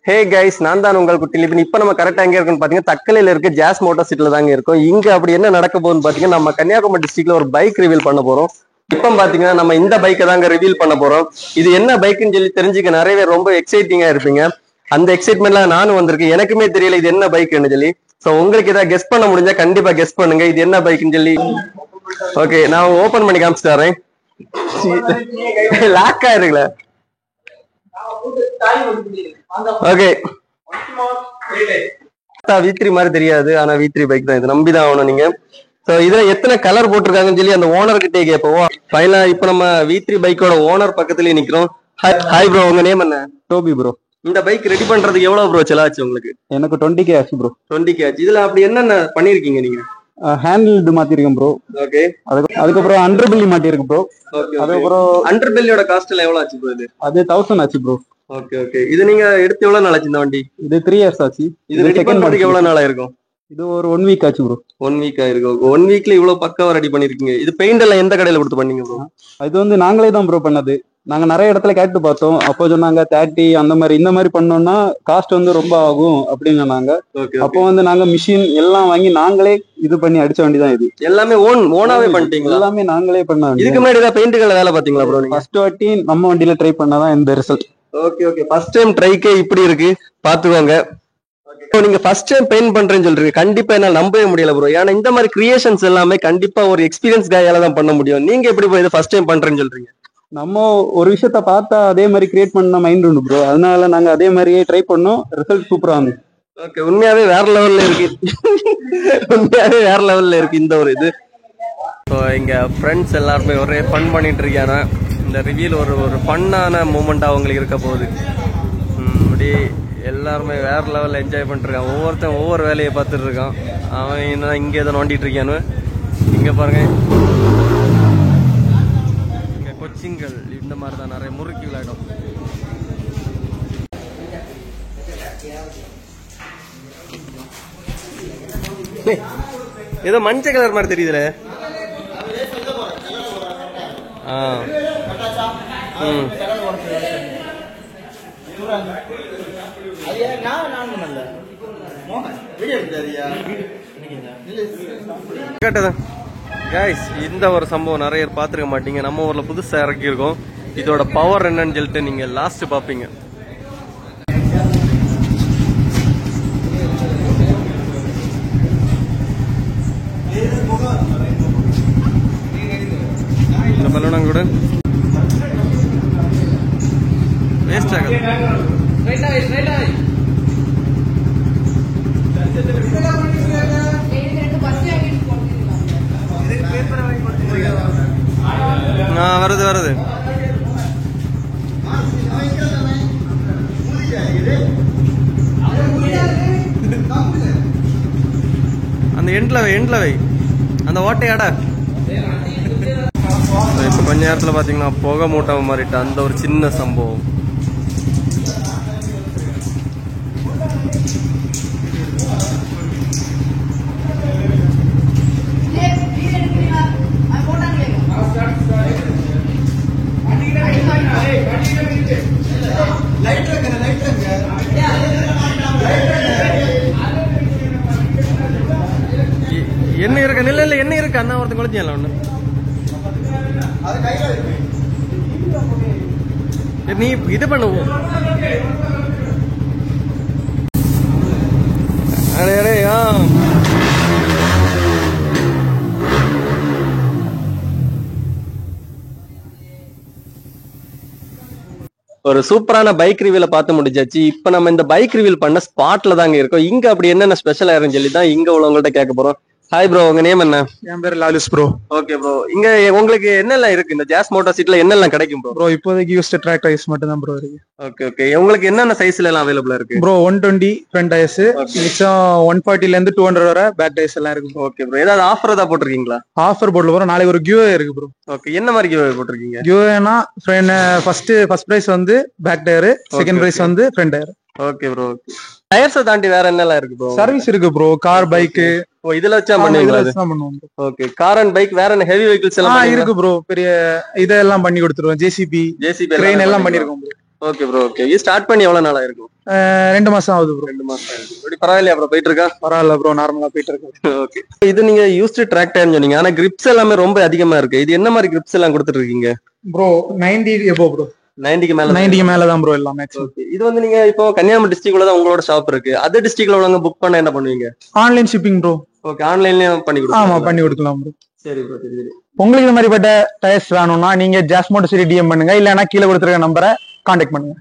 Hey guys, நான் தான் உங்கள் குட்டி லிபின். இப்போ நம்ம கரெக்டா எங்க இருக்குன்னு பாத்தீங்கன்னா தக்கலையில இருக்க ஜாஸ் மோட்டார் சிட்டில தாங்க இருக்கோம். இங்க அப்படி என்ன நடக்க போகுதுன்னு பாத்தீங்கன்னா நம்ம கன்னியாகுமரி டிஸ்ட்ரிக்ட்ல ஒரு பைக் ரிவீல் பண்ண போறோம். இப்போ பாத்தீங்கன்னா நம்ம இந்த பைக்கை தாங்க ரிவீல் பண்ண போறோம். இது என்ன பைக்குன்னு சொல்லி தெரிஞ்சுக்க நிறைய பேர் ரொம்ப எக்ஸைட்டிங்கா இருப்பீங்க. அந்த எக்ஸைட்மெண்ட்ல நானும் வந்திருக்கேன். எனக்குமே தெரியல இது என்ன பைக்குன்னு சொல்லி. ஸோ உங்களுக்கு ஏதாவது கெஸ் பண்ண முடிஞ்சா கண்டிப்பா கெஸ் பண்ணுங்க இது என்ன பைக்குன்னு சொல்லி. ஓகே, நான் ஓபன் பண்ணி காமிச்சு தரேன். லாக் ஆயிருங்களா? ஓகே, V3 மாதிரி தெரியாது, ஆனா V3 பைக் தான். இது நம்பிதான் ஆகணும் நீங்க. சோ இதுல எத்தனை கலர் போட்டிருக்காங்கன்னு சொல்லி அந்த ஓனர் கிட்டே கேட்போம். ஃபைனலா இப்ப நம்ம V3 பைக்கோட ஓனர் பக்கத்துலயே நிக்கிறோம். ஹாய் ப்ரோ, உங்க நேம் என்ன? டோபி ப்ரோ. இந்த பைக் ரெடி பண்றதுக்கு எவ்வளவு ப்ரோ செலவாச்சு உங்களுக்கு? எனக்கு 20K ஆச்சு ப்ரோ. 20K ஆச்சு. இதுல அப்படி என்னென்ன பண்ணிருக்கீங்க நீங்க? ஹேண்டில் இது மாத்திருக்கேன் ப்ரோ. ஓகே, அதுக்கப்புறம் அண்டர் பில்லி மாட்டிருக்கு ப்ரோ. அதுக்கப்புறம் அண்டர் பில்லியோட காஸ்ட் எல்லாம் எவ்வளவு ஆச்சு ப்ரோ? இது 1000 ஆச்சு ப்ரோ. Okay okay. இது நீங்க எடுத்து எவ்வளவு நாள் ஆச்சு இந்த வண்டி? இது 3 இயர்ஸ் ஆச்சு. இது ரெடி பண்றதுக்கு எவ்வளவு நாள் ஆயிருக்கும்? இது ஒரு 1 வீக் ஆச்சு ப்ரோ. 1 வீக் ஆயிருக்கும். 1 வீக்ல இவ்வளவு பக்காவா ரெடி பண்ணிருக்கீங்க. இது பெயிண்ட் எல்லாம் எந்த கடையில கொடுத்து பண்ணீங்க ப்ரோ? இது வந்து நாங்களே தான் ப்ரோ பண்ணது. நாங்க நிறைய இடத்துல கேட்டு பார்த்தோம். அப்போ சொன்னாங்க 30 அந்த மாதிரி இந்த மாதிரி பண்ணோம்னா காஸ்ட் வந்து ரொம்ப ஆகும் அப்படின்னு சொன்னாங்க. அப்போ வந்து நாங்க மிஷின் எல்லாம் வாங்கி நாங்களே இது பண்ணி அடிச்ச வண்டி தான் இது. எல்லாமே ஓனாவே பண்ணிட்டீங்களா? எல்லாமே நாங்களே பண்ண. இதுக்கு முன்னாடி ஏதாவது பெயிண்ட்ல வேலை பாத்தீங்களா ப்ரோ? ஃபர்ஸ்ட் வாட்டி நம்ம வண்டியில ட்ரை பண்ணாதான் இந்த ரிசல்ட். Okay okay. ஃபர்ஸ்ட் டைம் ட்ரைக்கே இப்படி இருக்கு, பாத்துக்கோங்க. நீங்க ஃபர்ஸ்ட் டைம் பெயிண்ட் பண்றேன்னு சொல்றீங்க, கண்டிப்பா என்னால நம்பவே முடியல ப்ரோ. ஏன்னா இந்த மாதிரி கிரியேஷன்ஸ் எல்லாமே கண்டிப்பா ஒரு எக்ஸ்பீரியன்ஸ் கையால தான் பண்ண முடியும். நீங்க எப்படி போய் ஃபர்ஸ்ட் டைம் பண்றேன்னு சொல்றீங்க? நம்ம ஒரு விஷயத்த பார்த்தா அதே மாதிரி கிரியேட் பண்ண மைண்ட் உண்டு ப்ரோ. அதனால நாங்க அதே மாதிரியே ட்ரை பண்ணோம். ரிசல்ட் சூப்பரா இருந்துச்சு. ஓகே, உண்மையாவே வேற லெவல்ல இருக்கு. உண்மையாவே வேற லெவல்ல இருக்கு இந்த ஒரு இது. ஸோ எங்க ஃப்ரெண்ட்ஸ் எல்லாருமே ஒரே ஃபன் பண்ணிட்டு இருக்காங்க. இந்த ரிவியூல ஒரு ஃபன்னான மூமெண்டா அவங்களுக்கு இருக்க போகுது. அப்படி எல்லாருமே வேற லெவல்ல என்ஜாய் பண்ணிட்டு இருக்கான். ஒவ்வொருத்தன் ஒவ்வொரு வேலையை பார்த்துட்டு இருக்கான். அவன் என்ன இங்கே எதை நோண்டிட்டு இருக்கானு இங்க பாருங்க. இங்க கொச்சிங்கள் இந்த மாதிரி தான் நிறைய முறுக்கி விளையாடும். ஏதோ மஞ்சள் கலர் மாதிரி தெரியுதுல. கைஸ், இந்த ஒரு சம்பவம் நிறைய பேர் பார்த்துருக்க மாட்டீங்க. நம்ம ஊர்ல புதுசா இறக்கியிருக்கோம். இதோட பவர் என்னன்னு சொல்லிட்டு நீங்க லாஸ்ட் பாப்பீங்க. இந்த பலூனா கூட வேஸ்ட் ஆகுது. வருது வருது. அந்த எண்ட்ல வை அந்த ஓட்டையாட. இப்ப கொஞ்ச நேரத்துல பாத்தீங்கன்னா புகை மூட்டை மாறிட்டு அந்த ஒரு சின்ன சம்பவம். என்ன இருக்கு? இல்ல என்ன இருக்கு? அண்ணா ஒருத்தன் குளிச்சல ஒண்ணு. நீ இது பண்ணுவோம். ஒரு சூப்பரான பைக் ரிவியூல பார்த்து முடிஞ்சாச்சு. இப்ப நம்ம இந்த பைக் ரிவியூல் பண்ண ஸ்பாட்ல தாங்க இருக்கோம். இங்க அப்படி என்னென்ன ஸ்பெஷல் ஆயிருன்னு சொல்லி தான் இங்க உள்ளவங்கள்ட்ட கேட்க போறோம். ஹாய் ப்ரோ, உங்க நேம் என்ன? என் பேர் லாலுஸ் ப்ரோ. ஓகே ப்ரோ, இங்க உங்களுக்கு என்னெல்லாம் இருக்கு? இந்த ஜாஸ் மோட்டார் சீட்ல என்னெல்லாம் கிடைக்கும் ப்ரோ? இப்போதைக்கு யூஸ்ட் ட்ராக் டயர்ஸ் மட்டும் தான் ப்ரோ இருக்கு. Okay okay. உங்களுக்கு என்னென்ன சைஸ்ல எல்லாம் அவைலபிளா இருக்கு ப்ரோ? 120 ஃப்ரண்ட் டயர்ஸ், மிச்சம் 140ல இருந்து 200 வரை பேக் டயர்ஸ் எல்லாம் இருக்கு. ஓகே ப்ரோ, ஏதாவது ஆஃபர் ஏதாவது போட்டிருக்கீங்களா? ஆஃபர் போர்ட்ல வரும். நாளைக்கு ஒரு கியூஏ இருக்கு ப்ரோ. ஓகே, என்ன மாதிரி கியூஏ போட்டிருக்கீங்க? கியூஏனா ஃபர்ஸ்ட் பிரைஸ் வந்து பேக் டயர், செகண்ட் பிரைஸ் வந்து front tyre. Okay bro. Tyres தாண்டி வேற என்னெல்லாம் இருக்கு ப்ரோ? சர்வீஸ் இருக்கு ப்ரோ. Car, bike. ஓ, இதுல வச்சா பண்ணுவீங்களா? ஓகே. கார் அண்ட் பைக் வேற என்ன ஹெவி வெஹிக்கிள்ஸ் எல்லாம் இருக்கு ப்ரோ. பெரிய இதெல்லாம் பண்ணி கொடுத்துருவோம். ஜேசிபி கிரெயின் எல்லாம் பண்ணிருக்கோம் ப்ரோ. Okay bro okay. இது ஸ்டார்ட் பண்ணி எவ்வளவு நாளா இருக்கும்? 2 மாசம் ஆகுது ப்ரோ. 2 மாசம் ஆயிருக்கு. இப்படி பரவாயில்லையா ப்ரோ, போயிட்டு இருக்கா? பரவாயில்ல ப்ரோ, நார்மலா போயிட்டு இருக்கு. ஓகே. இது நீங்க யூஸ்டு ட்ராக் டயர்னு சொன்னீங்க, ஆனா கிரிப்ஸ் எல்லாமே ரொம்ப அதிகமா இருக்கு. இது என்ன மாதிரி கிரிப்ஸ் எல்லாம் கொடுத்துட்டு இருக்கீங்க ப்ரோ? 90 எபோ ப்ரோ. 90க்கு மேல? 90க்கு மேல தான் ப்ரோ எல்லாமே. ஓகே. இது வந்து நீங்க இப்போ கன்னியாகுமரி டிஸ்ட்ரிக்ட்ல தான் உங்களோட ஷாப் இருக்கு. அதர் டிஸ்ட்ரிக்ட்ல உள்ளவங்க புக் பண்ண என்ன பண்ணுவீங்க? Online shipping bro. ஓகே, ஆன்லைன்லயும் பண்ணி ஆமா, கொடுக்கலாம். பண்ணி கொடுக்கலாம் ப்ரோ. சரி ப்ரோ, சரி சரி. உங்களுக்கு இந்த மாதிரிப்பட்ட டயர்ஸ் வேணும்னா நீங்க ஜாஸ் மோட்டர்ஸ் டிஎம் பண்ணுங்க, இல்லைன்னா கீழே கொடுத்துருக்க நம்பரை கான்டாக்ட் பண்ணுங்க.